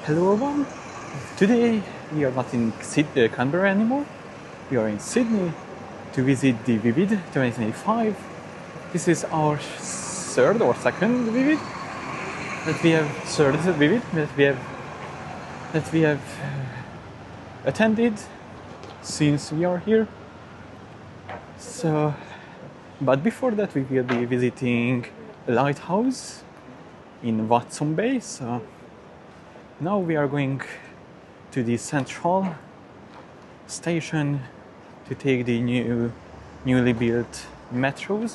Hello everyone. Today we are not in Canberra anymore. We are in Sydney to visit the Vivid 2025. This is our third or second Vivid that we have attended since we are here. So, but before that we will be visiting a lighthouse in Watson Bay. So now we are going to the central station to take the newly built metro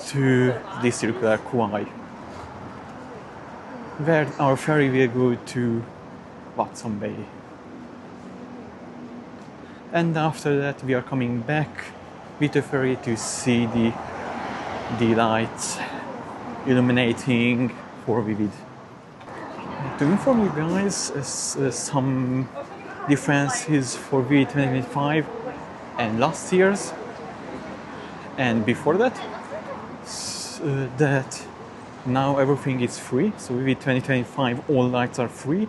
to the Circular Quay, where our ferry will go to Watson Bay. And after that we are coming back with the ferry to see the lights illuminating for Vivid. To inform you guys some differences for Vivid 2025 and last year's and before that, that now everything is free. So Vivid 2025 all lights are free,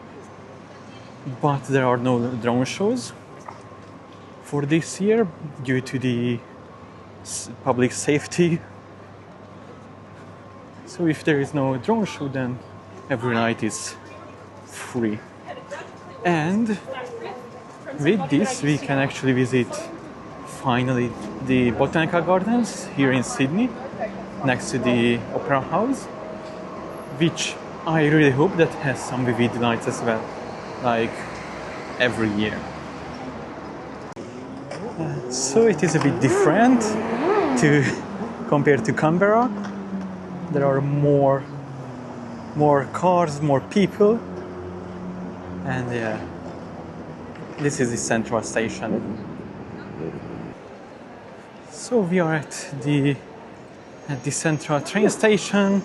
but there are no drone shows for this year due to the public safety. So if there is no drone show, then every night is free. And with this we can actually visit finally the botanical gardens here in Sydney next to the Opera House, which I really hope that has some vivid lights as well, like every year. So it is a bit different compared to Canberra. There are more cars, more people, and yeah, this is the central station. So we are at the central train station.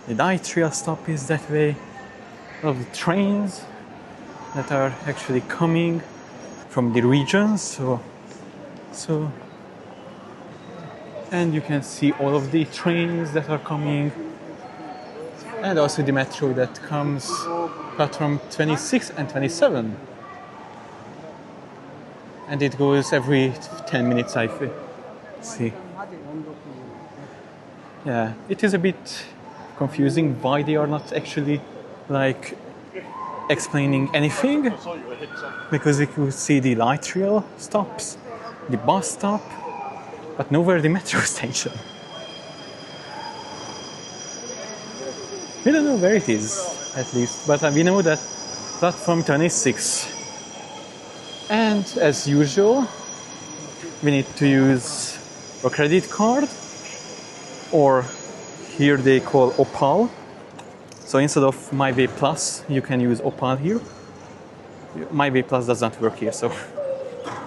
The night trail stop is that way. All of the trains that are actually coming from the regions. So and you can see all of the trains that are coming, and also the metro that comes platform 26 and 27, and it goes every 10 minutes, I see. Yeah, it is a bit confusing why they are not actually like explaining anything, because you could see the light rail stops, the bus stop, but nowhere the metro station. We don't know where it is, at least, but we know that platform 26. And as usual, we need to use a credit card, or here they call Opal. So instead of MyWay Plus, you can use Opal here. MyWay Plus does not work here, so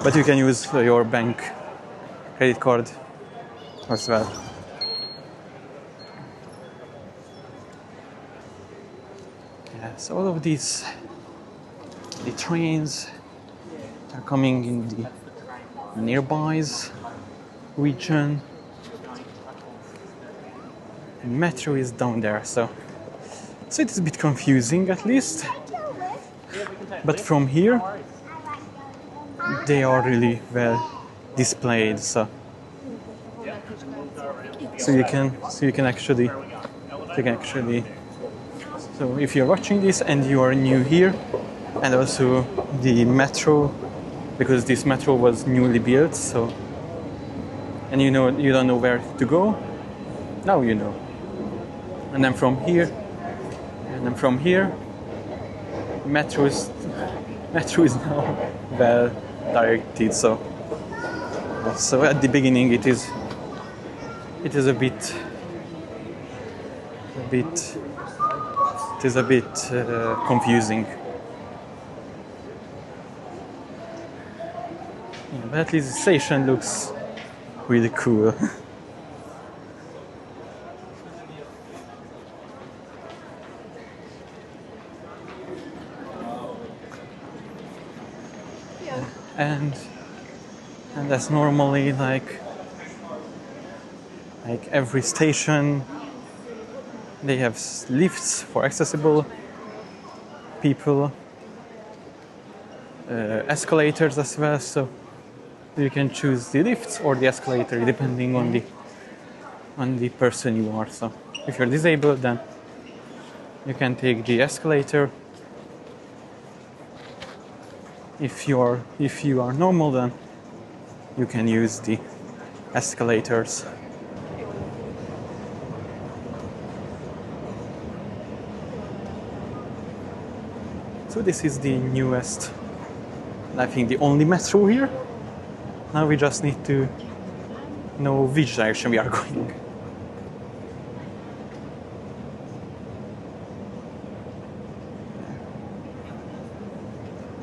but you can use your bank credit card as well. Yeah, so all of the trains are coming in the nearby region. The metro is down there, so it is a bit confusing at least. But from here, they are really well displayed, so you can actually so if you're watching this and you are new here, and also the metro, because this metro was newly built, so and you don't know where to go, now you know. And then from here, metro is now well directed, so at the beginning it is a bit confusing. Yeah, but at least the station looks really cool. And that's normally like every station, they have lifts for accessible people escalators as well, so you can choose the lifts or the escalator depending on the person you are. So if you're disabled, then you can take the escalator. If you are normal, then you can use the escalators. So this is the newest, I think the only metro here. Now we just need to know which direction we are going.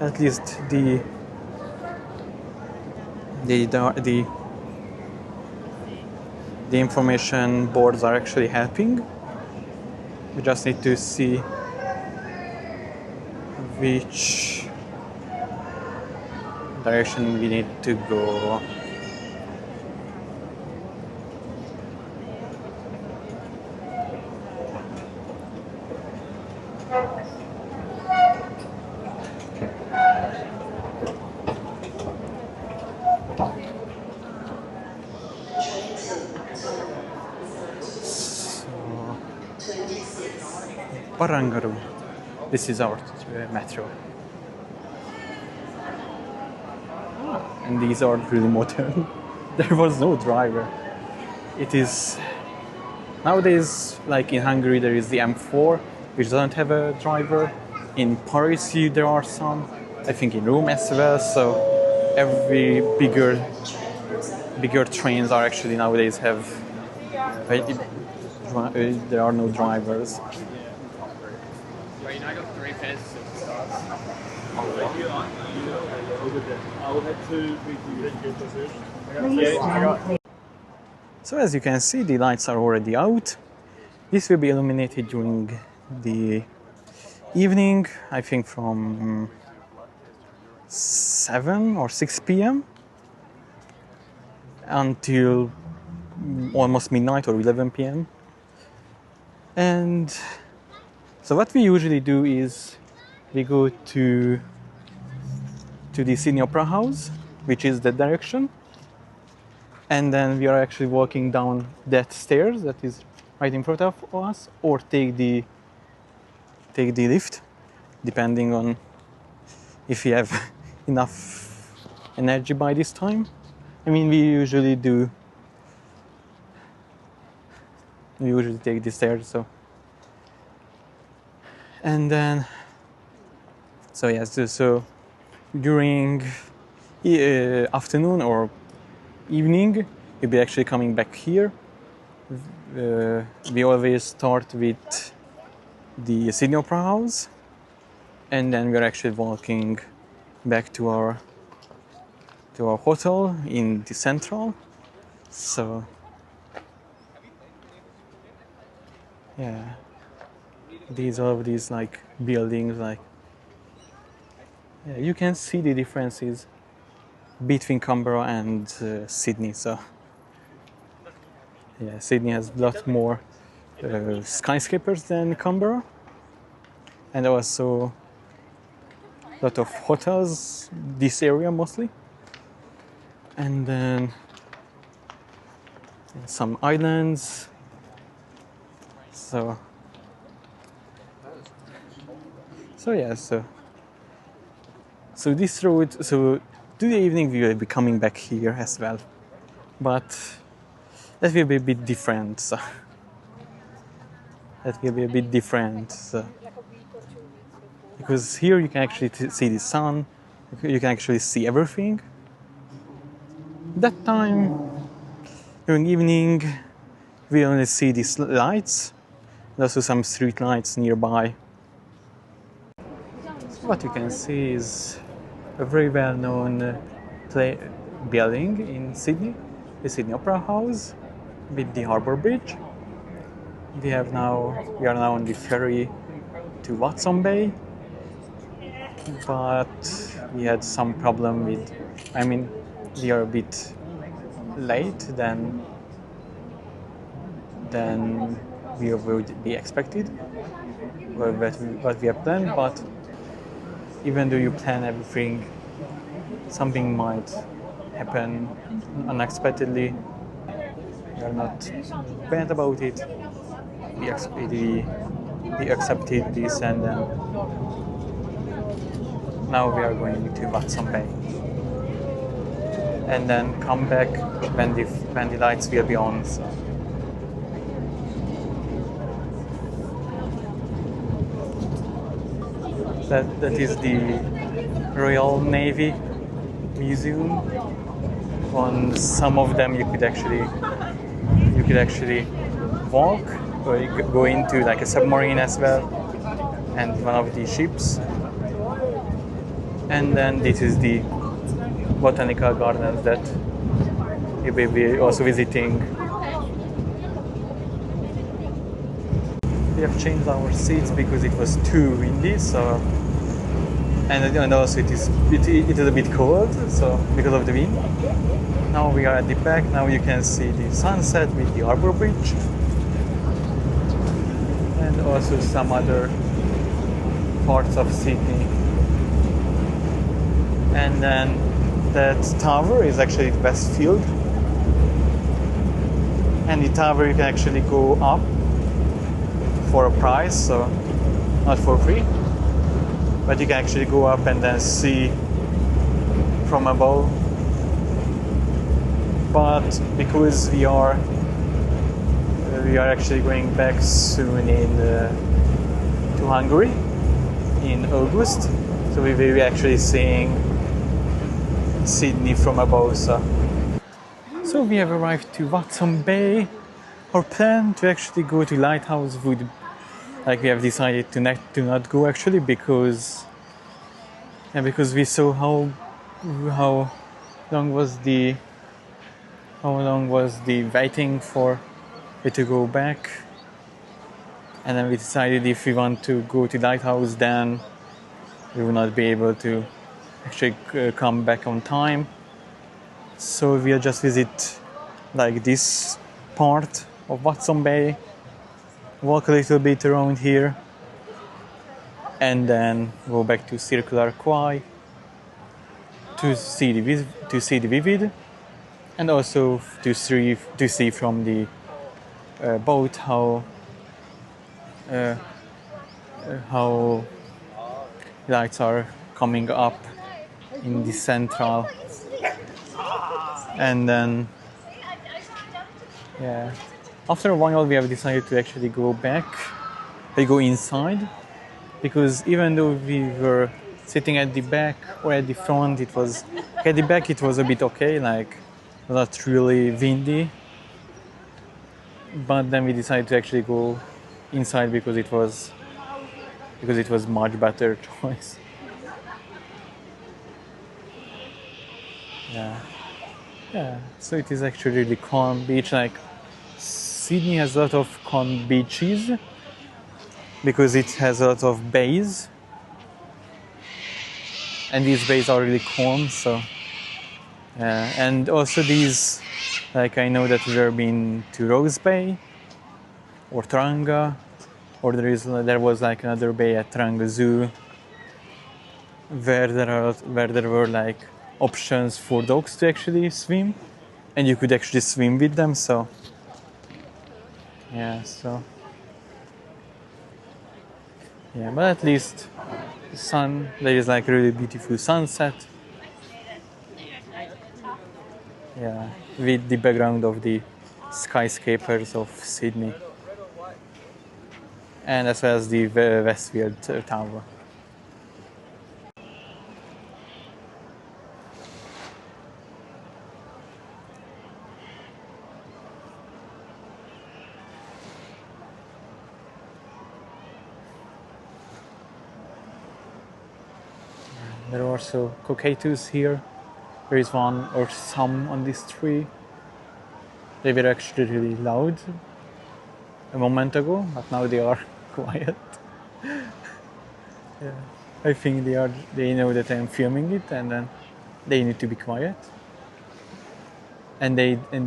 At least the information boards are actually helping. We just need to see which direction we need to go. Barangaroo. This is our metro. And these are really modern. There was no driver. It is nowadays, like in Hungary, there is the M4, which doesn't have a driver. In Paris, there are some. I think in Rome as well. So every bigger trains are actually nowadays have. There are no drivers. I got 3 pairs of stars. So as you can see, the lights are already out. This will be illuminated during the evening, I think from 7 or 6 p.m. until almost midnight or 11 p.m. And so what we usually do is we go to the Sydney Opera House, which is that direction, and then we are actually walking down that stairs that is right in front of us, or take the lift, depending on if we have enough energy by this time. I mean, we usually take the stairs, so. And then, so yes, so during afternoon or evening, we'll be actually coming back here. We always start with the Sydney Opera House, and then we're actually walking back to our hotel in the central. So yeah, these like buildings, like yeah, you can see the differences between Canberra and Sydney. So yeah, Sydney has a lot more skyscrapers than Canberra, and also a lot of hotels, this area mostly, and then some islands. So yeah, so this road, so today evening we will be coming back here as well, but that will be a bit different. So that will be a bit different. So, because here you can actually see the sun, you can actually see everything. That time, during evening, we only see these lights, and also some street lights nearby. So what you can see is a very well-known building in Sydney, the Sydney Opera House, with the Harbour Bridge. We are now on the ferry to Watson Bay, but we had some problem with, I mean, we are a bit late than we would be expected, or what we have planned, but even though you plan everything, something might happen unexpectedly. We are not bad about it. We accepted this, and then now we are going to Watson Bay, and then come back when the lights will be on. So. That is the Royal Navy Museum. On some of them you could actually walk or go into like a submarine as well, and one of the ships. And then this is the botanical gardens that you will be also visiting. We have changed our seats because it was too windy, so and also it is a bit cold, so because of the wind. Now we are at the back. Now you can see the sunset with the Harbour Bridge, and also some other parts of Sydney. And then that tower is actually the Westfield, and the tower you can actually go up for a price, so not for free, but you can actually go up and then see from above. But because we are actually going back soon to Hungary in August, so we will be actually seeing Sydney from above. So we have arrived to Watson Bay. Our plan to actually go to Lighthouse would, we have decided to not go actually because we saw how long was the waiting for it to go back, and then we decided if we want to go to Lighthouse, then we will not be able to actually come back on time. So we'll just visit this part of Watson Bay, walk a little bit around here, and then go back to Circular Quay to see the vivid, and also to see from the boat how lights are coming up in the central. And then after a while we have decided to actually go inside, because even though we were sitting at the back or at the front, at the back it was a bit okay, not really windy, but then we decided to actually go inside because it was much better choice. So it is actually really calm beach. Sydney has a lot of calm beaches because it has a lot of bays, and these bays are really calm. So and also these, I know that we have been to Rose Bay or Taronga, or there was another bay at Taronga Zoo where there were options for dogs to actually swim, and you could actually swim with them. So but at least there is really beautiful sunset. With the background of the skyscrapers of Sydney, and as well as the Westfield Tower. There are also cockatoos here. There is one or some on this tree. They were actually really loud a moment ago, but now they are quiet. I think they know that I'm filming it, and then they need to be quiet. And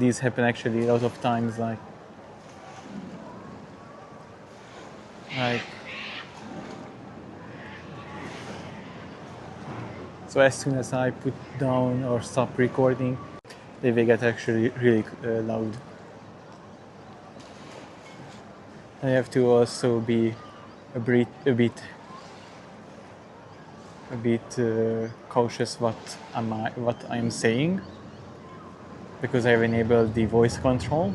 these happen actually a lot of times, So as soon as I put down or stop recording, they will get actually really loud. I have to also be a bit cautious what I'm saying, because I've enabled the voice control,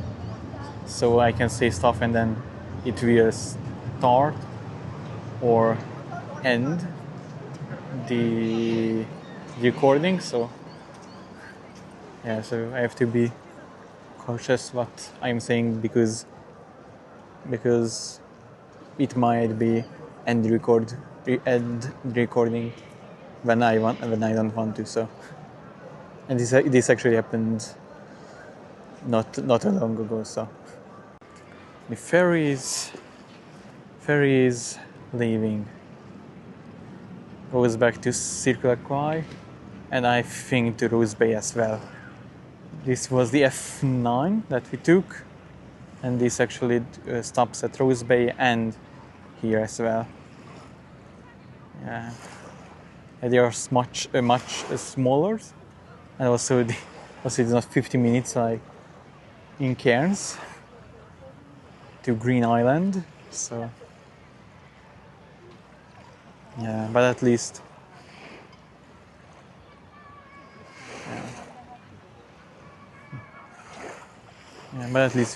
so I can say stuff and then it will start or end the recording. So yeah, so I have to be cautious what I'm saying because it might be end recording when I don't want to. So, and this actually happened not long ago. So the ferry is leaving, goes back to Circular Quay, and I think to Rose Bay as well. This was the F9 that we took, and this actually stops at Rose Bay and here as well. Yeah, and they are much smaller, and also it's not 50 minutes like in Cairns to Green Island. So yeah, but at least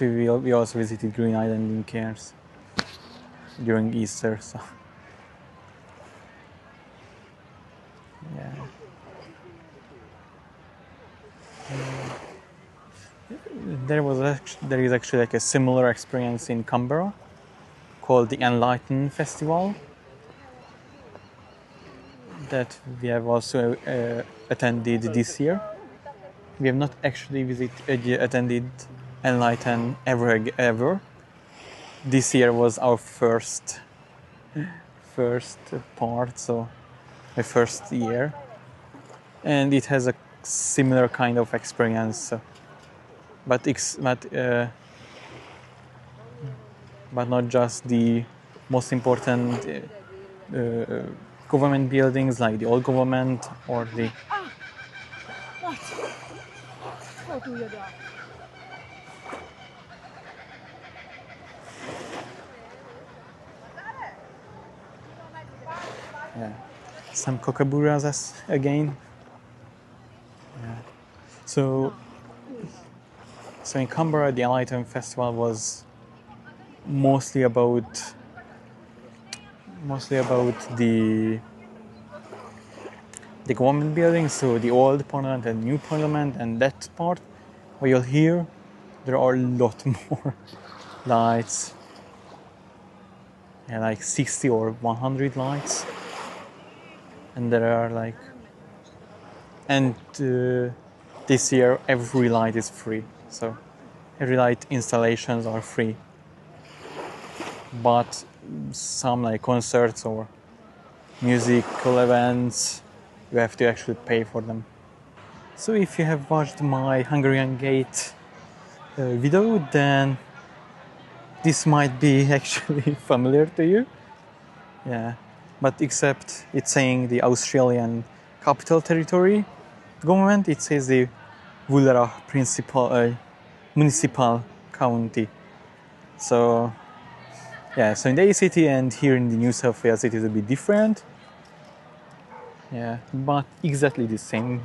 we also visited Green Island in Cairns during Easter. So yeah. There is actually like a similar experience in Canberra called the Enlighten Festival that we have also attended this year. We have not actually attended Enlighten ever. This year was our first part, so the first year, and it has a similar kind of experience, but not just the most important government buildings like the old government or the some kookaburras again. Yeah. So in Canberra, the Enlighten Festival was mostly about the government buildings, so the old parliament and new parliament, and that part. While here, there are a lot more lights, like 60 or 100 lights, and there are like, and this year every light is free, so every light installations are free, but some like concerts or musical events, you have to actually pay for them. So if you have watched my Hungarian Gate video, then this might be actually familiar to you. Yeah, but except it's saying the Australian Capital Territory government, it says the Wollongong municipal county. So yeah, so in the ACT and here in the New South Wales it is a bit different. Yeah, but exactly the same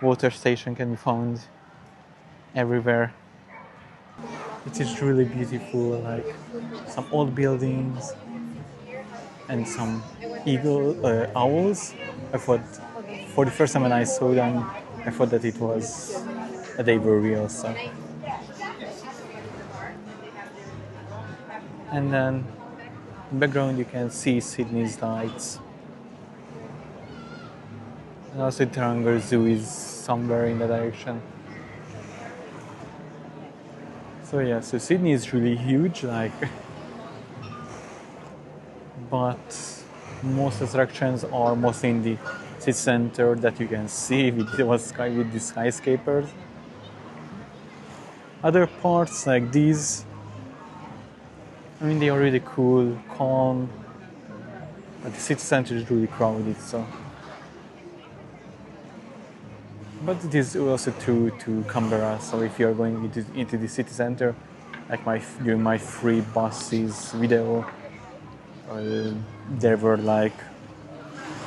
water station can be found everywhere. It is really beautiful, like some old buildings and some owls. I thought, for the first time when I saw them, I thought that they were real. So, and then in the background you can see Sydney's lights. And also Taronga Zoo is somewhere in the direction. So yeah, so Sydney is really huge, like, but most attractions are mostly in the city center that you can see with the skyscrapers. Other parts like these, I mean, they are really cool, calm, but the city center is really crowded. So But it is also true to Canberra. So if you are going into the city center, like during my free buses video, there were like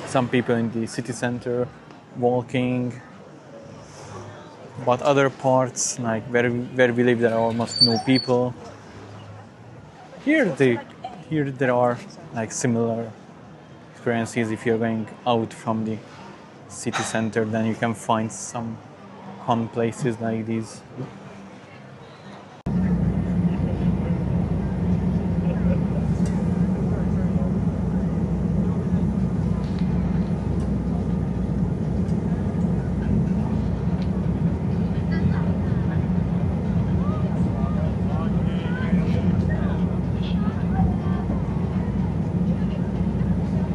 some people in the city center walking, but other parts, like where we live, there are almost no people. Here there are like similar experiences. If you're going out from the city center, then you can find some fun places like these.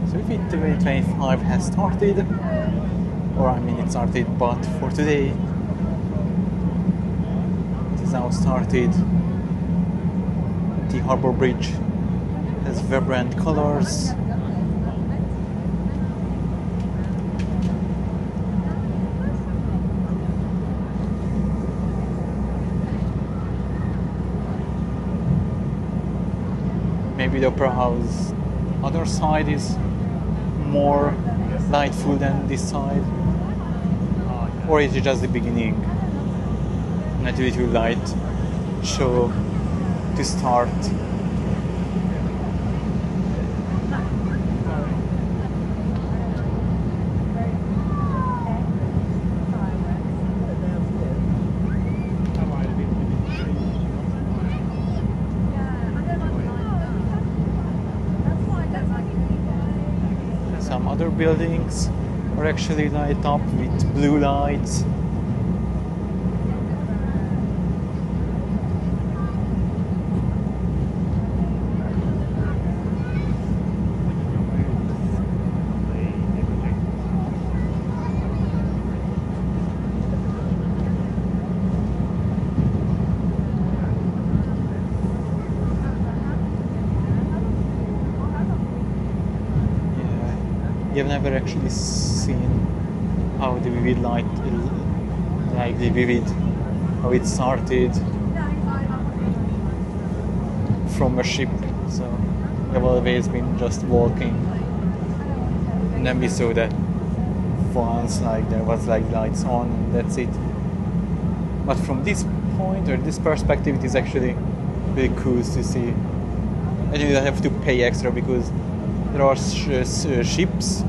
So if 2025 has started, or I mean it started, but for today it is now started. The Harbour Bridge has vibrant colors. Maybe the Opera House other side is more lightful than this side, or is it just the beginning? Not a little light show to start. Some other buildings are actually lit up with blue lights. You've never actually seen how the vivid light, like the vivid, how it started from a ship. So we've always been just walking, and then we saw that once, like there was like lights on, and that's it. But from this point or this perspective, it is actually really cool to see. And you don't have to pay extra because there are ships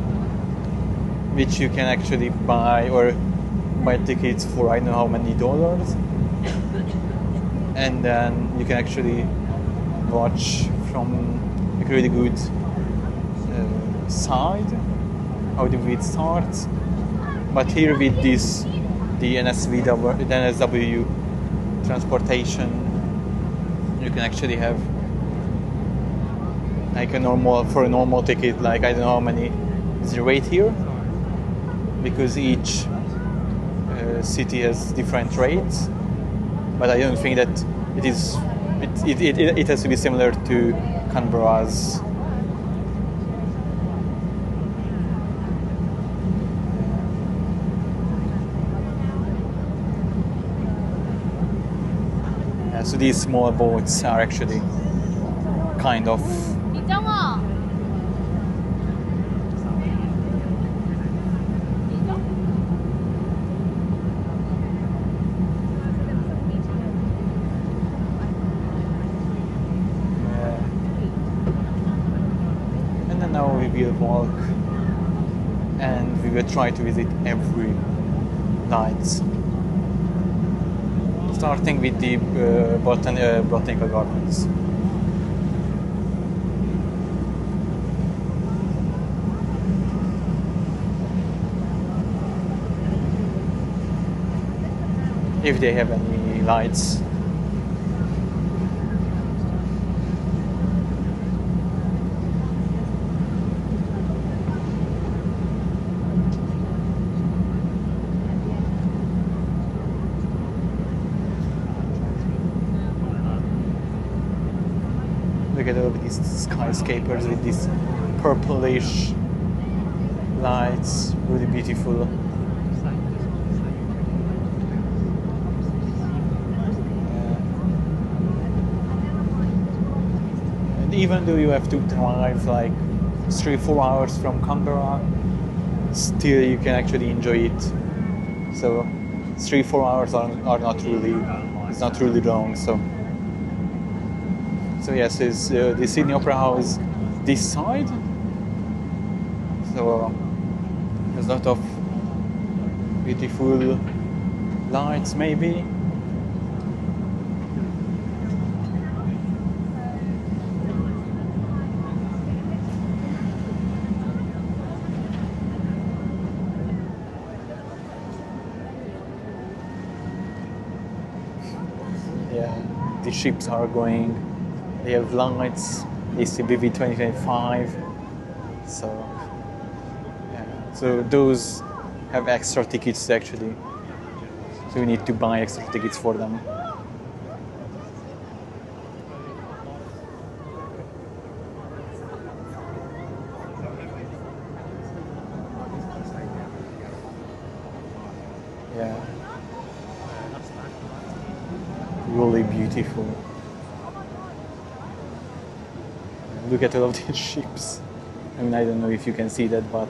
which you can actually buy or buy tickets for I don't know how many dollars, and then you can actually watch from a really good side how the video starts. But here with this, the NSW transportation, you can actually have like a normal ticket, like I don't know how many is the rate here, because each city has different rates, but I don't think that it has to be similar to Canberra's. So these small boats are actually kind of now we will walk and we will try to visit every night, starting with the botanical gardens. If they have any lights. Look at all of these skyscrapers with these purplish lights, really beautiful. even though you have to drive like 3-4 hours from Canberra, still you can actually enjoy it. So 3-4 hours are not really, it's not really long. So yes, is the Sydney Opera House this side. So there's a lot of beautiful lights maybe. Yeah, the ships are going, they have lights, ACBV 2025, so yeah, so those have extra tickets actually, so you need to buy extra tickets for them. Yeah, really beautiful. Look at all of these ships. I mean, I don't know if you can see that, but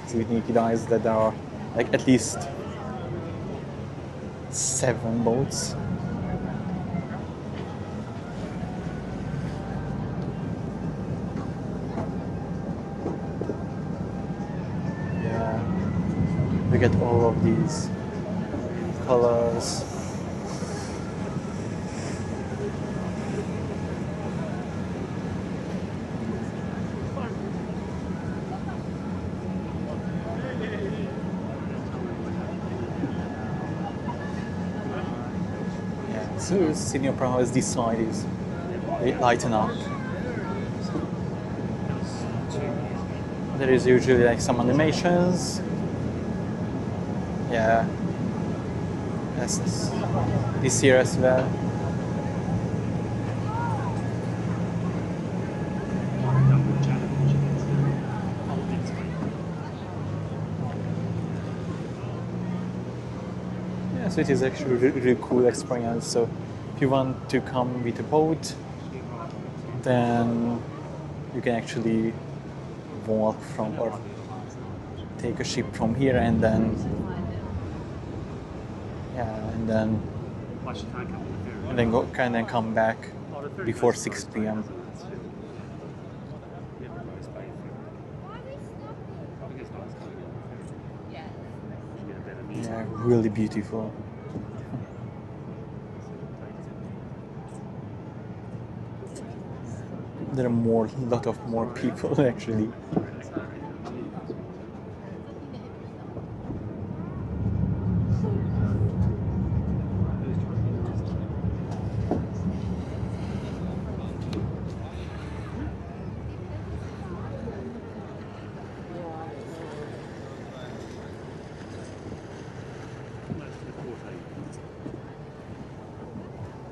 see with naked eyes that there are like at least 7 boats. Yeah, look at all of these colors. So Sydney Opera House, this side is lighten up. There is usually like some animations. Yeah. That's this year as well. Yeah, so it is actually a really cool experience. So if you want to come with a boat, then you can actually walk from or take a ship from here and then go and then come back before 6 p.m. Yeah, really beautiful. There are a lot of more people actually.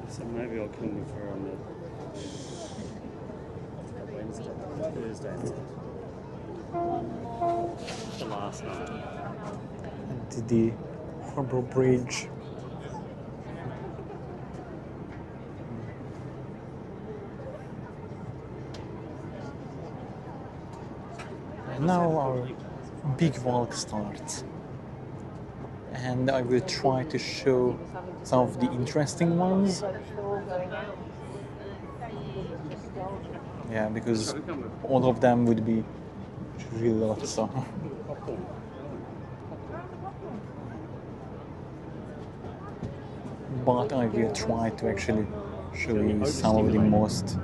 So maybe I'll come with her on the Wednesday, Thursday night. The last night. And the Harbour Bridge. And now our big walk starts. And I will try to show some of the interesting ones. Yeah, because all of them would be really lot. So. But I will try to actually show you some of the most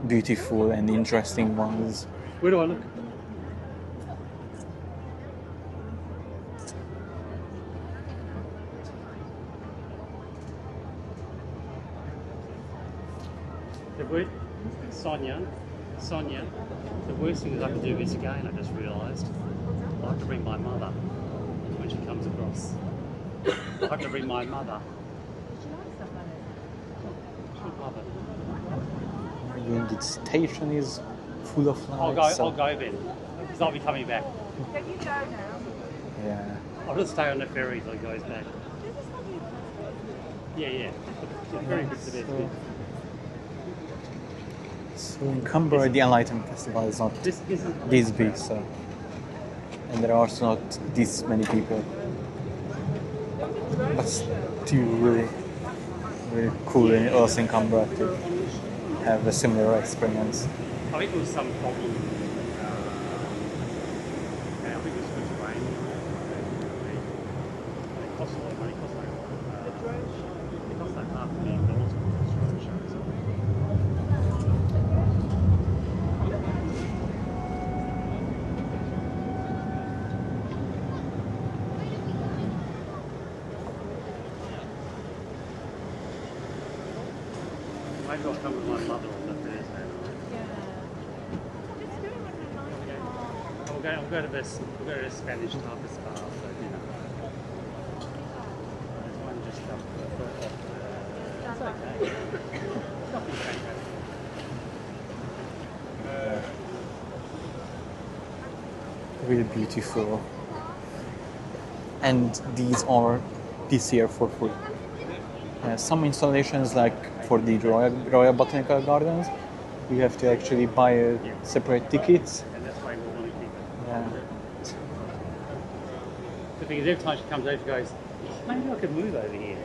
beautiful and interesting ones. Where do I look? Sonia, the worst thing is I have to do this again, I just realised. I have to bring my mother when she comes across. I have to bring my mother. She'll love it. The station is full of lights. I'll go then, because I'll be coming back. Can you go now? Yeah. I'll just stay on the ferry till it goes back. Yeah. The ferry gets the best bit. So in Canberra, the Enlightenment Festival is not This isn't this big, so, and there are also not this many people. But still really, really cool in us in Canberra to have a similar experience. I think it was some problem. Yeah, I think it was supposed to rain. It cost a lot of money. It cost like $500,000 for the drone show. Maybe I'll come with my mother on the Thursday night. We'll go to this. We'll go to a Spanish tapas bar for dinner. There's one just up it's okay. Nothing fantastic. Really beautiful. And these are this year for free. Some installations, like for the Royal Botanical Gardens, you have to actually buy a separate tickets. And that's why we want to keep it. Yeah. The thing is, every time she comes over, she goes, maybe I could move over here.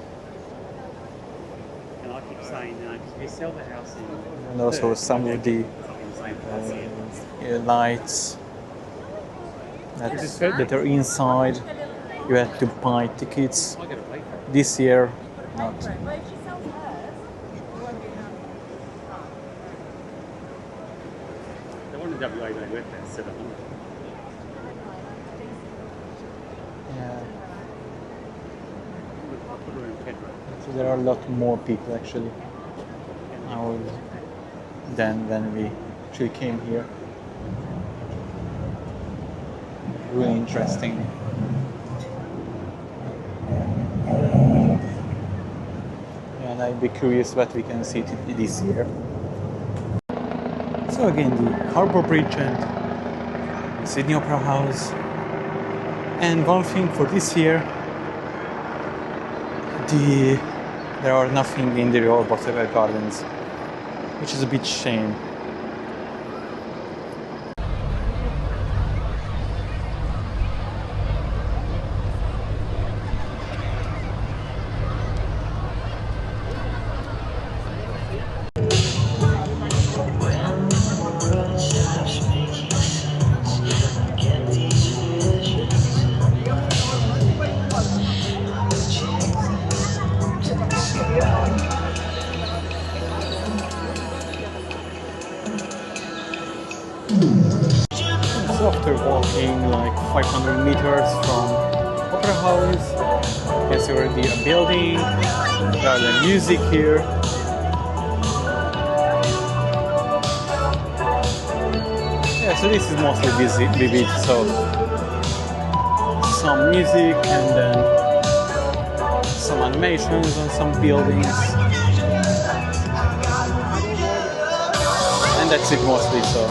And I keep saying, no, because if you sell the house in And also Perth, some of the lights that are inside, you have to buy tickets. I got to pay for it. This year, not. The one in WA they went there, 700. Yeah. I'll put her in Pedro. So there are a lot more people actually now than when we actually came here. Really interesting. And I'd be curious what we can see this year. So again, the Harbour Bridge and the Sydney Opera House. And one thing for this year, there are nothing in the Royal Botanical Gardens, which is a bit shame. So after walking like 500 meters from Opera House, you can see already a building, there are the music here. Yeah, so this is mostly vivid, so some music and then some animations on some buildings. And that's it mostly, so.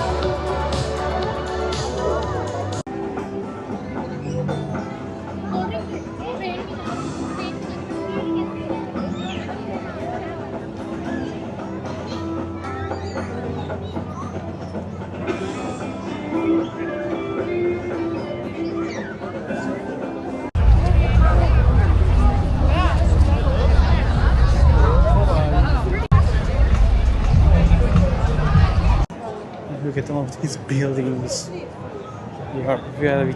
Look at all of these buildings. They are very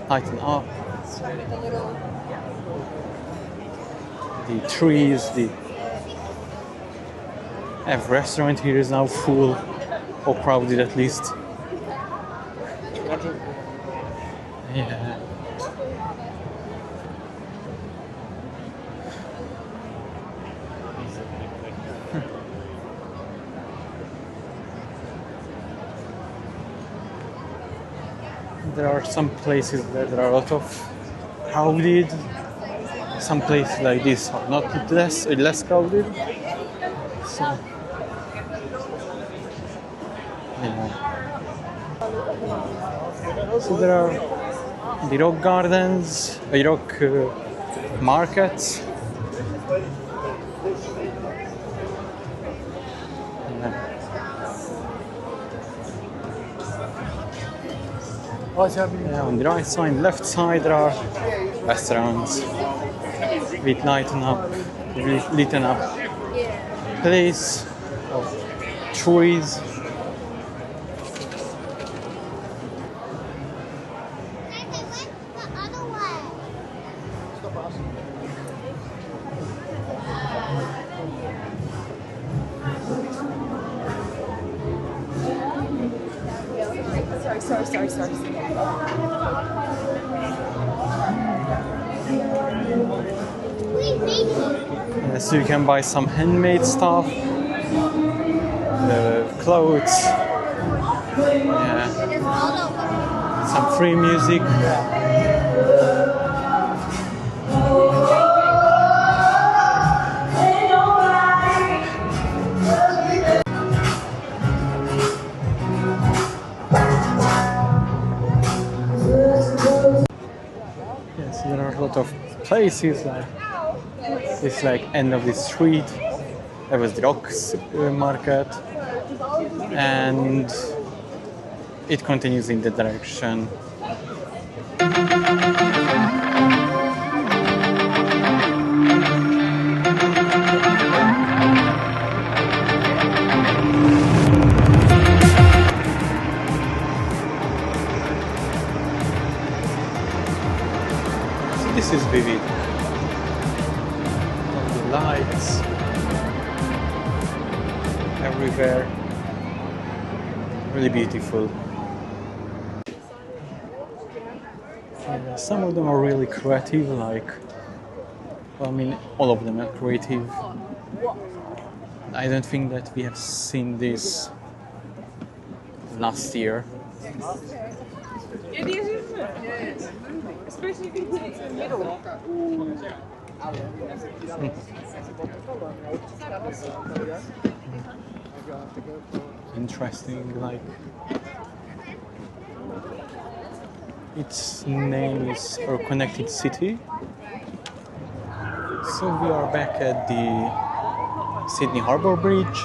lightened up. The trees, the every restaurant here is now full, or crowded at least. Yeah. There are some places that there are a lot of crowded. Some places like this are not less crowded. So, yeah. So there are the rock gardens, the rock markets. Yeah. On the right side, left side, there are restaurants with lit up place of trees. Sorry. So you can buy some handmade stuff, clothes, some free music. Yes, there are a lot of places like it's like end of the street. There was the Rocks market, and it continues in the direction. So this is vivid. All the lights everywhere. Really beautiful. Some of them are really creative, like, well, I mean, all of them are creative. I don't think that we have seen this last year. Especially if you put it in the middle. Interesting, like, its name is or Connected City. So we are back at the Sydney Harbour Bridge.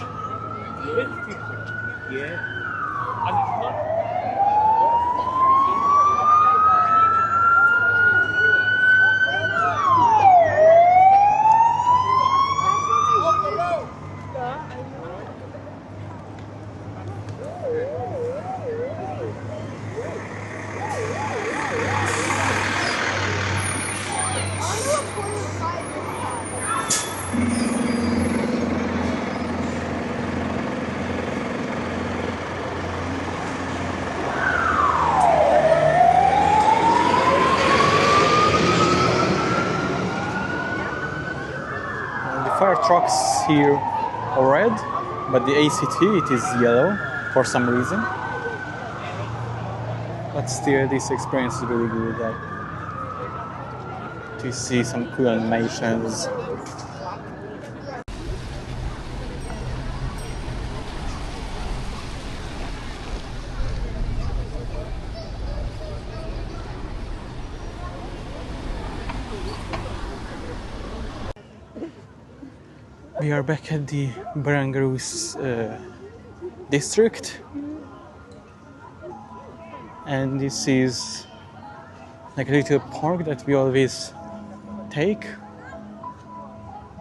Fire trucks here are red, but the ACT it is yellow for some reason. But still, this experience is really good. Like, to see some cool animations. We are back at the Barangaroos district, and this is like a little park that we always take.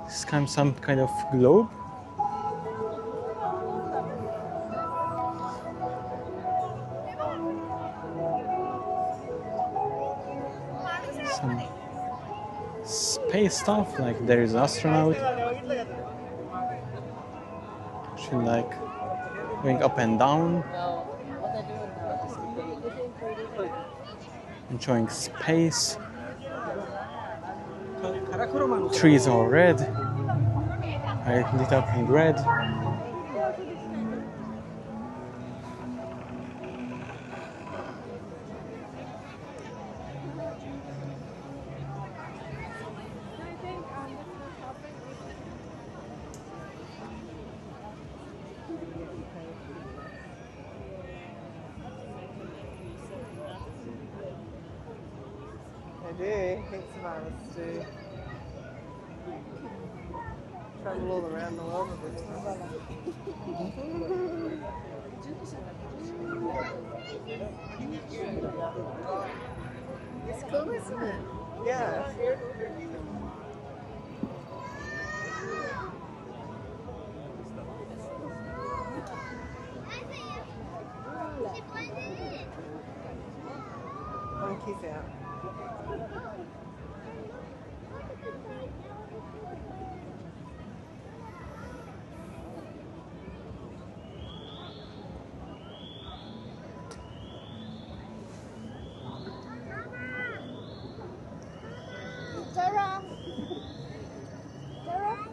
It's kind of some kind of globe. Some space stuff, like there is an astronaut. She like going up and down, enjoying space. Trees are red, lit up in red. I do. Heaps of artists do. Travel all around the world with this stuff. cool, isn't it? Yeah. Monkey's out. Sarah. Sarah.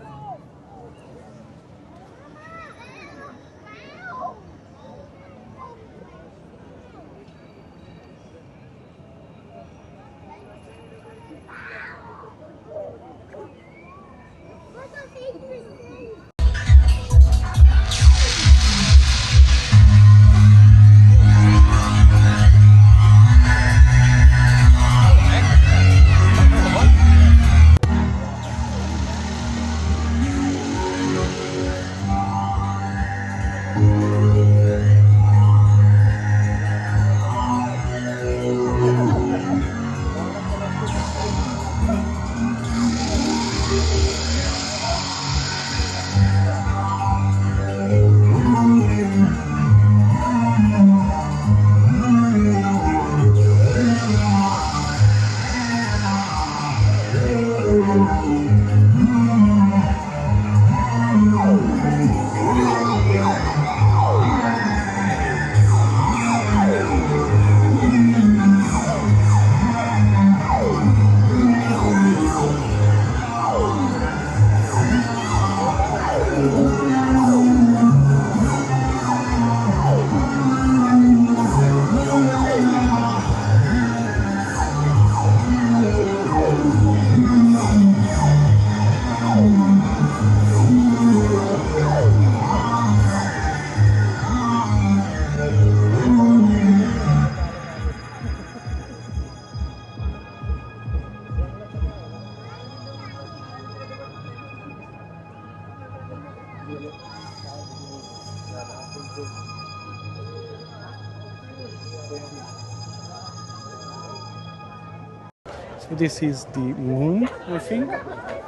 So this is the moon, I think,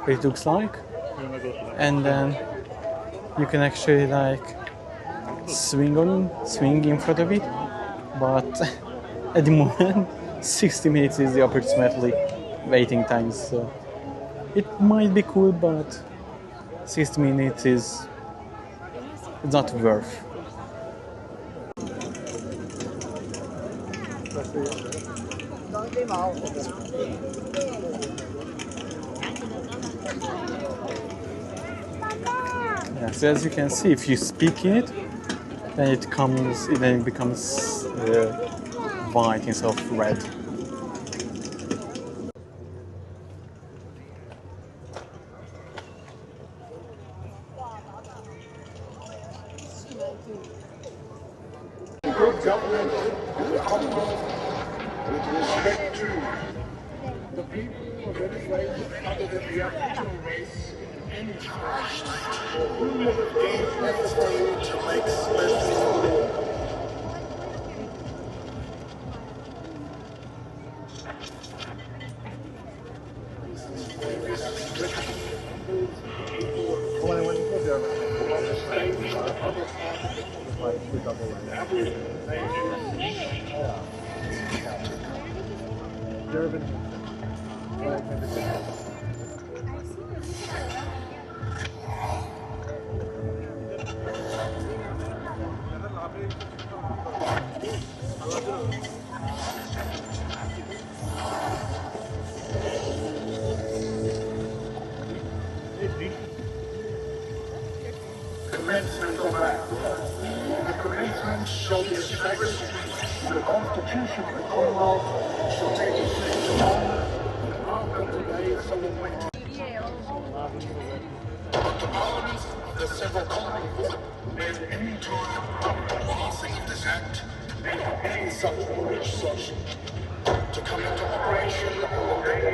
it looks like. And then you can actually like swing in front of it. But at the moment, 60 minutes is the approximately waiting time. So it might be cool, but 60 minutes is it's not worth. Yeah, so as you can see, if you speak in it, then it becomes white instead of red. Good government is composed with respect to the people of any race other than the Aboriginal race in charge for whom it is deemed necessary to make special law. Commencement of Act. The commencement shall be established. The Constitution of the Commonwealth shall take effect after today's solemn waiting. But the Parliaments of the several colonies may at any time after the passing of this Act make any such which such to come into operation on the day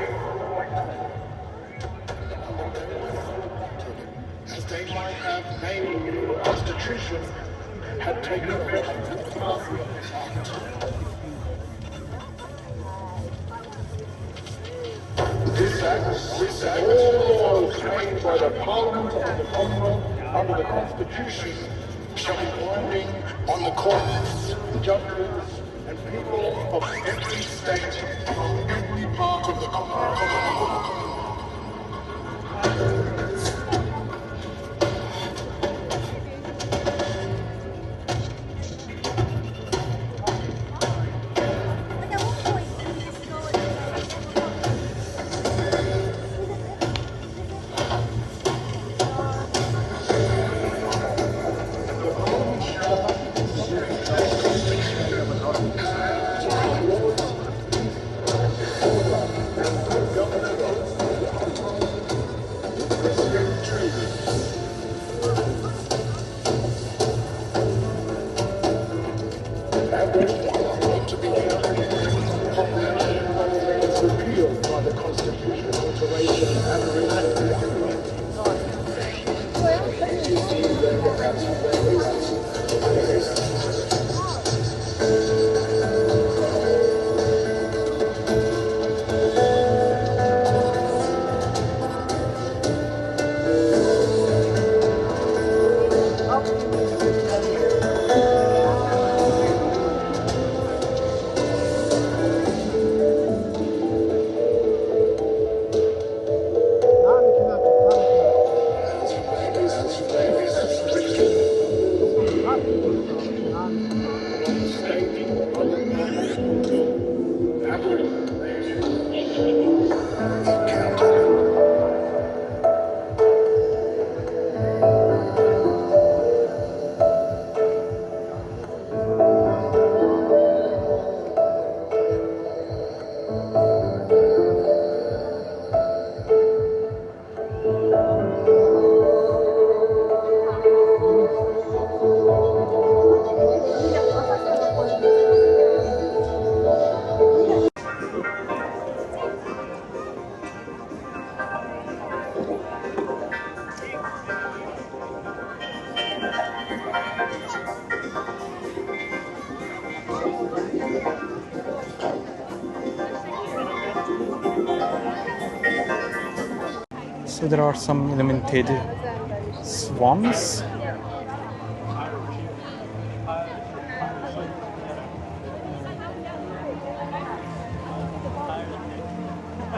as they might have made the Constitution had taken effect at the passing of this Act. all laws made by the Parliament of the Commonwealth under the Constitution shall be binding on the courts, judges, and people of every state from every part of the Commonwealth. Repealed by the constitutional alteration and reenactment. So there are some illuminated swans.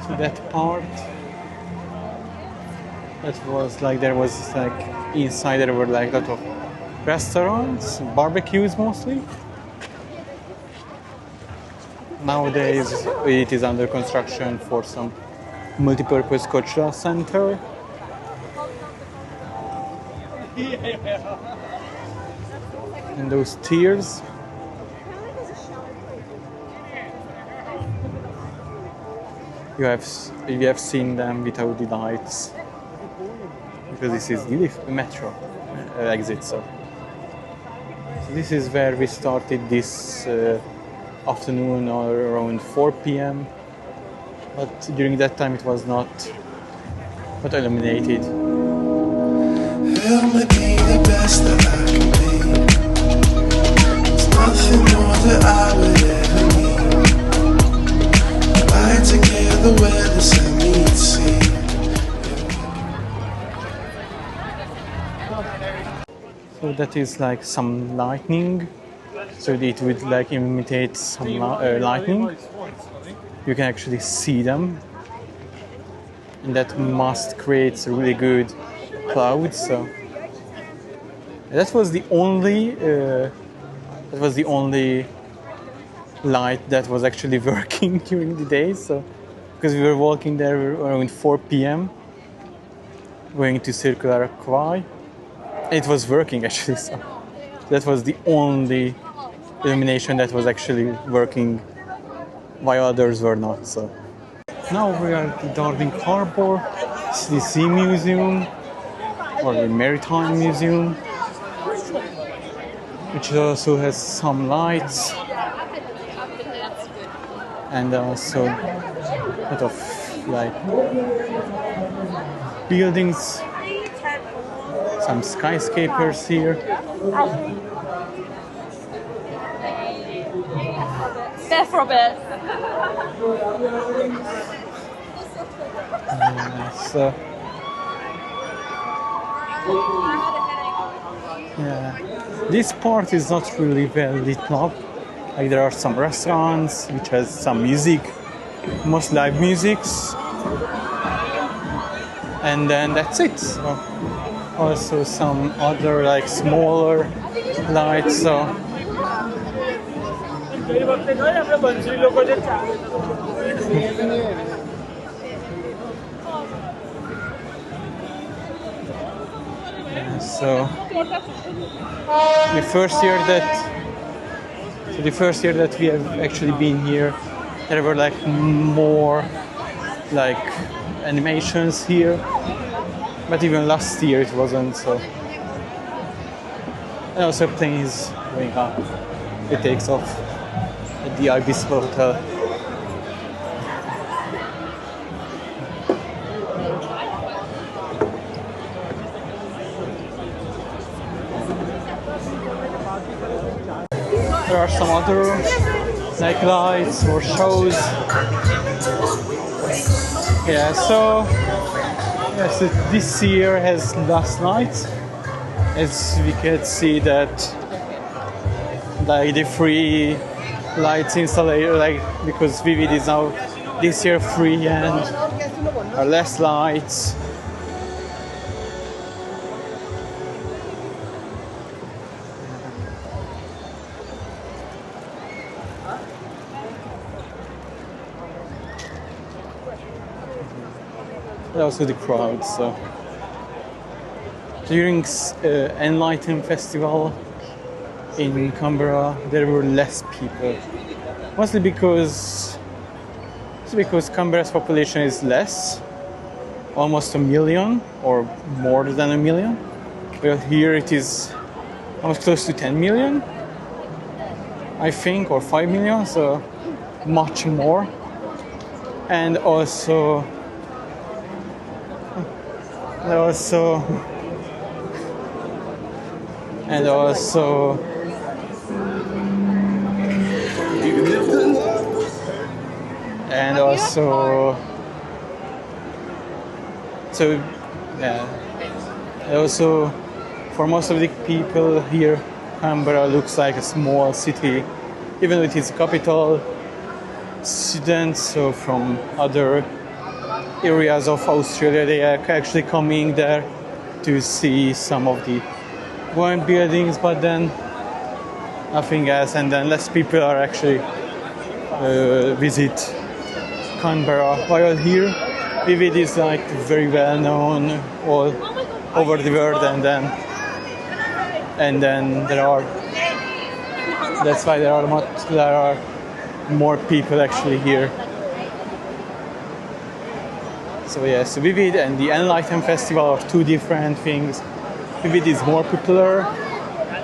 So that part, that was like, there was like inside there were like a lot of restaurants, barbecues mostly. Nowadays it is under construction for some multi-purpose cultural center. And those tiers. You have seen them without the lights, because this is the metro exit. So this is where we started this afternoon, or around 4 p.m. But during that time it was not illuminated. Help me be the best that I can be. There's nothing more that I would ever need. Lie together where the sun meets sea. So that is like some lightning. So it would like imitate some lightning. You can actually see them, and that must create really good clouds. So that was the only light that was actually working during the day. So because we were walking there around 4 p.m. going to Circular Quay, it was working actually. So that was the only illumination that was actually working, while others were not. So now we are at the Darwin Harbour, the Sea Museum, or the Maritime Museum, which also has some lights and also a lot of like buildings, some skyscrapers here. Beth Roberts. So yeah, this part is not really well lit up. Like there are some restaurants which has some music, most live musics, and then that's it. So also some other like smaller lights. So so the first year that we have actually been here, there were like more like animations here, but even last year it wasn't. So and also plane is going up. It takes off at the Ibis Hotel. There are some other like lights or shows. Yeah, so yes, this year has last night. As we can see that like the free lights installation, like because Vivid is now this year free and are less lights. And also the crowd. So during Enlighten Festival in Canberra, there were less people. Mostly because Canberra's population is less, almost 1 million or more than 1 million. Well, here it is almost close to 10 million, I think, or 5 million, so much more. And also and also so yeah, and also for most of the people here, Canberra looks like a small city, even though it is a capital. Students so from other areas of Australia, they are actually coming there to see some of the government buildings, but then nothing else, and then less people are actually visit Canberra. While here, Vivid is like very well known all over the world, and then that's why there are more people actually here. So yes, Vivid and the Enlighten Festival are two different things. Vivid is more popular,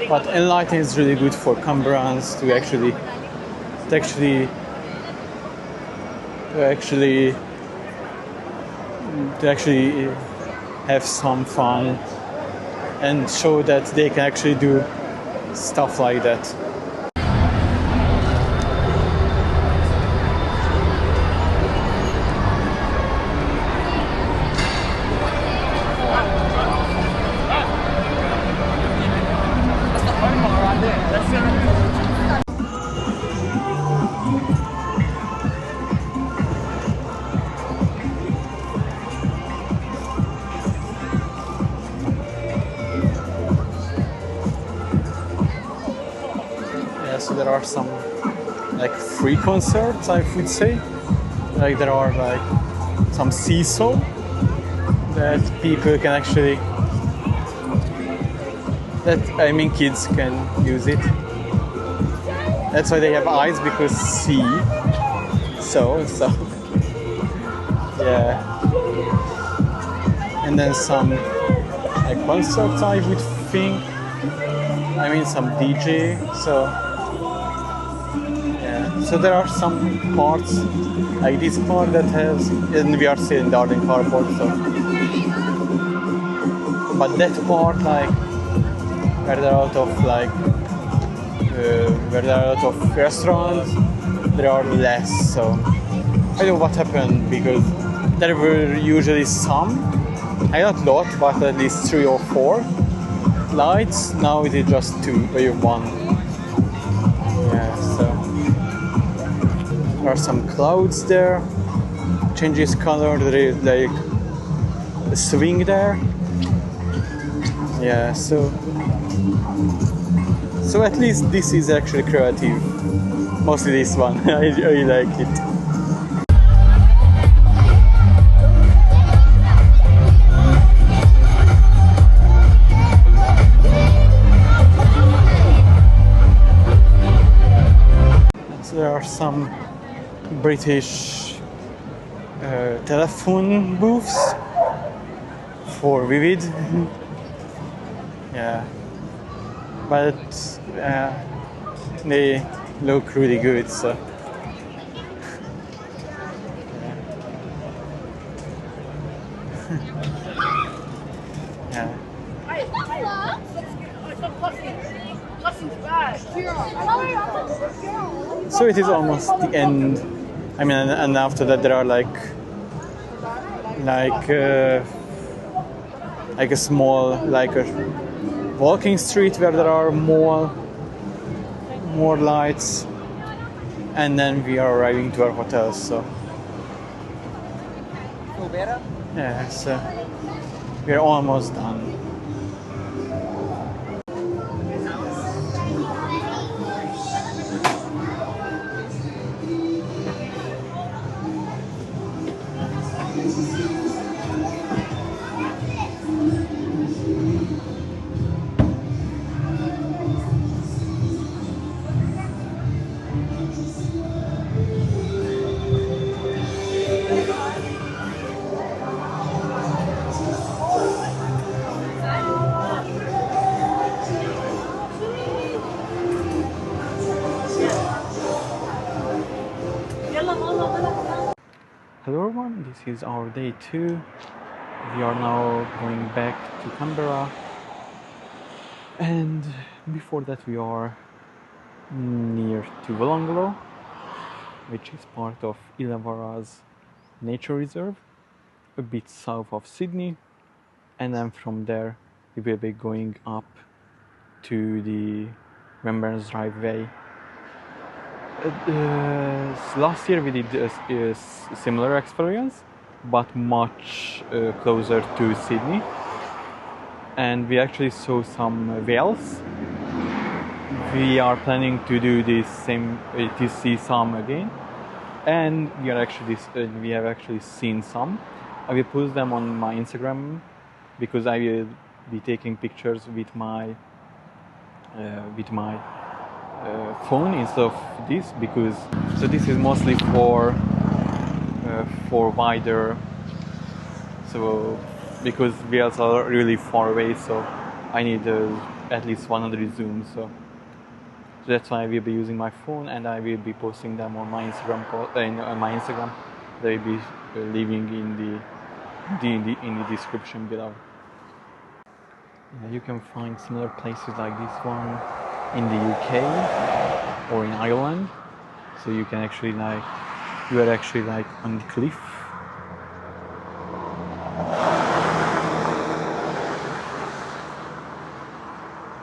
but Enlighten is really good for Canberrans to actually have some fun and show that they can actually do stuff like that. So there are some like free concerts, I would say. Like there are like some seesaw that people can actually, kids can use it. That's why they have eyes, because see. So yeah. And then some like concerts, I would think. Some DJ. So there are some parts, like this part that has, and we are still in Darling Carport, so. But that part, like, where there are a lot of restaurants, there are less. So I don't know what happened, because there were usually some, not a lot, but at least 3 or 4 lights. Now it is just 2 or 1. Yeah, so there are some clouds there. Changes color. There is like a swing there. Yeah, so at least this is actually creative. Mostly this one. I really like it. So there are some British telephone booths for Vivid. Yeah, but they look really good. So yeah. So it is almost the end. I mean, and after that there are like a small, like a walking street where there are more lights, and then we are arriving to our hotel. So yeah, so we're almost done. Hello everyone, this is our day 2. We are now going back to Canberra, and before that we are near to Wollongong, which is part of Illawarra's nature reserve, a bit south of Sydney, and then from there we will be going up to the Remembrance Driveway. Last year we did a similar experience, but much closer to Sydney, and we actually saw some whales. We are planning to do this same to see some again, and we have actually seen some. I will post them on my Instagram because I will be taking pictures with my phone instead of this, because this is mostly for wider, so because whales are really far away, so I need at least 100 zoom, so that's why I will be using my phone, and I will be posting them on my Instagram. They will be leaving in the description below. Yeah, you can find similar places like this one in the UK or in Ireland. So you can actually you are actually on the cliff.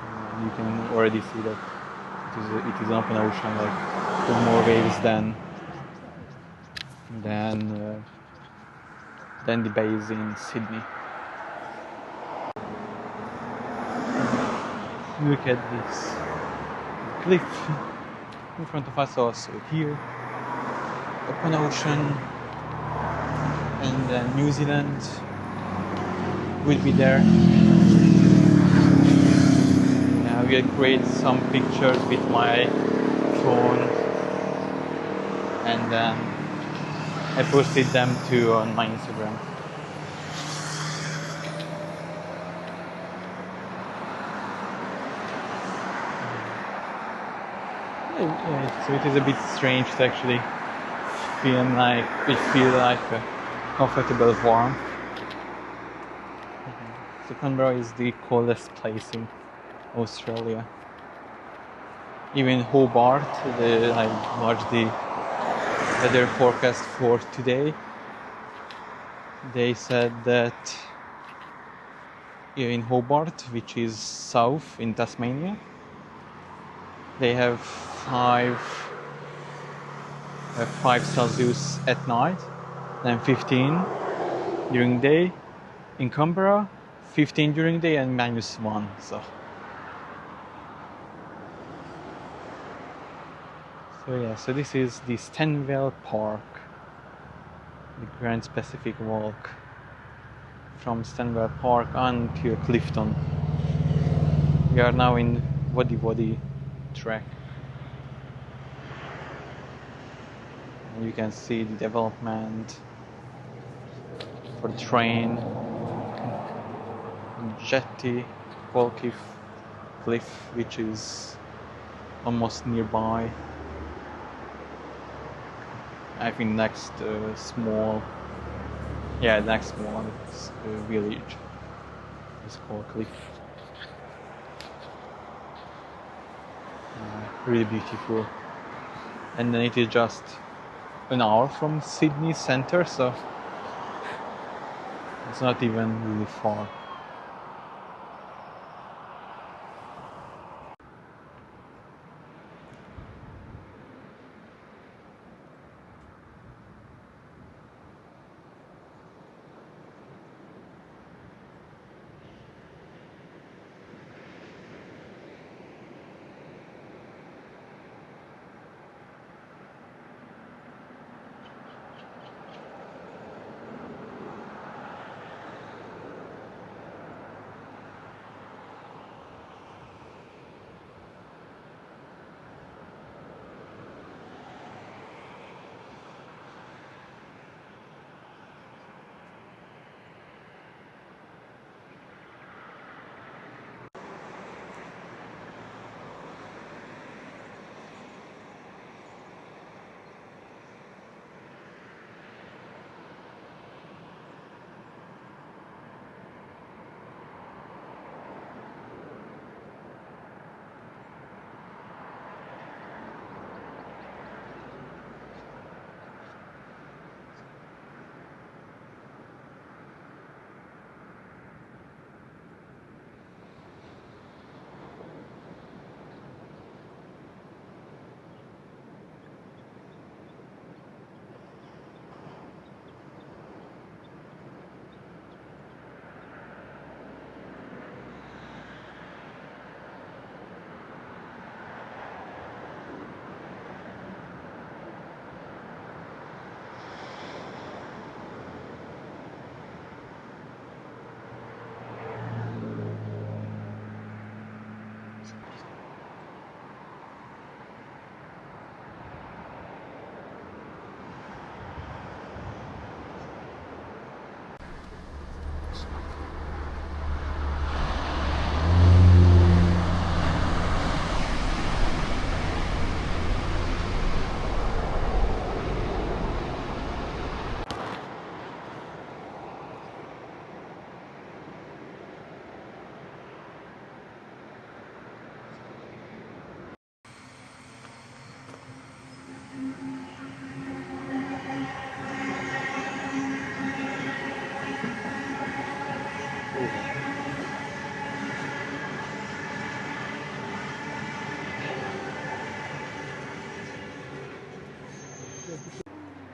And you can already see that it is an open ocean, with more waves than the bays in Sydney. Look at this cliff in front of us, also here, open ocean, and then New Zealand will be there. I will create some pictures with my phone, and then I posted them on my Instagram. So it is a bit strange to actually feel like a comfortable warmth. So Canberra is the coldest place in Australia. Even Hobart, I watched the weather forecast for today, they said that in Hobart, which is south in Tasmania, they have 5 Celsius at night, then 15 during day. In Canberra, 15 during day and -1. So yeah, so this is the Stanwell Park, the Grand Pacific Walk from Stanwell Park until Clifton. We are now in Wadi track. And you can see the development for the train, jetty, Walkie Cliff, which is almost nearby. I think next small village is called Cliff. Really beautiful. And then it is just an hour from Sydney center, so it's not even really far.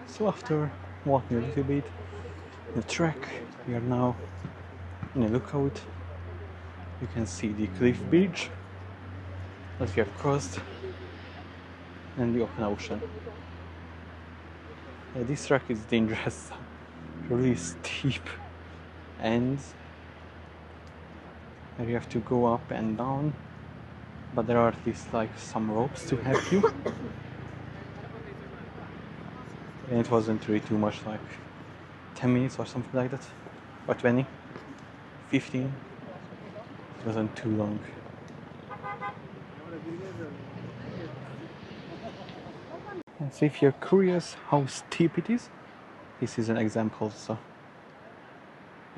So after walking a little bit the track, we are now in a lookout. You can see the cliff bridge that we have crossed and the open ocean. This track is dangerous, really steep ends where you have to go up and down, but there are at least like some ropes to help you. And it wasn't really too much, like 10 minutes or something like that, or 20, 15. It wasn't too long. And so if you're curious how steep it is, this is an example. So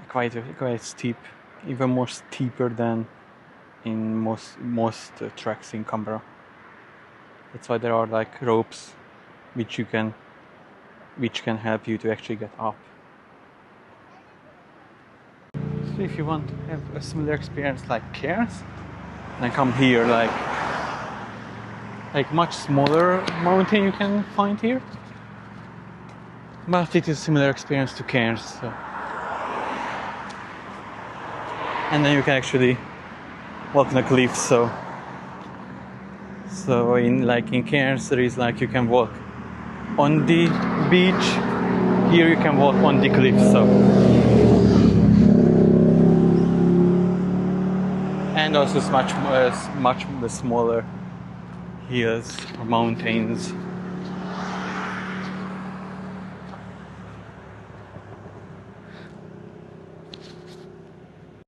quite steep, even more steeper than in most tracks in Canberra. That's why there are like ropes which can help you to actually get up. actually, if you want to have a similar experience like Cairns, then come here. Like much smaller mountain you can find here, but it is similar experience to Cairns. So. And then you can actually walk on a cliff. So in Cairns there is like you can walk on the beach. Here you can walk on the cliff. So. And also it's much smaller hills or mountains.